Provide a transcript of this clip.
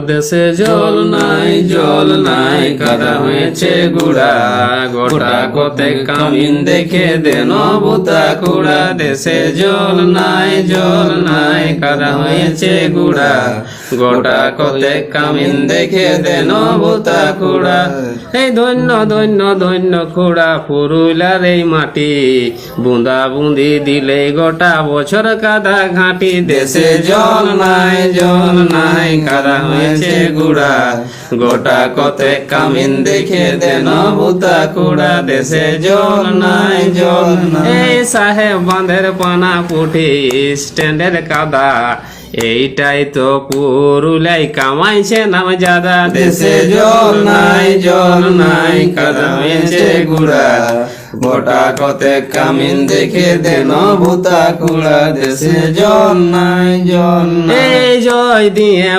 দেশে জল নাই কাদা হয়েছে গুড়া, গোটা কতে কামিন দেখে দেন বুতা কুড়া। দেশে জল নাই কাদা হয়েছে গুড়া, গোটা কতে কামিন দেখে দেন বুতা কুড়া। এই ধন্য ধন্য ধন্য কুড়া পুরুলার এই মাটি, বুঁদা বুঁদি দিলে গোটা বছর কাদা ঘাঁটি। দেশে জল নাই কাদা হয়েছে গুড়া, গোটা কতে কামিন দেখে দেন বুতা কুড়া। দেশে জল নাই এই সাহেব বাঁধের পানা পুঠি স্ট্যান্ডের কাদা, এইটাই তো পুরুলাই কামাইছে নাম জাদা। দেশে জল নাই কাদা হয়েছে গুড়া, গোটা কতে কামিন দেখে দেন বুতা কুড়া। দেশে জল নাই এই জয় দিয়ে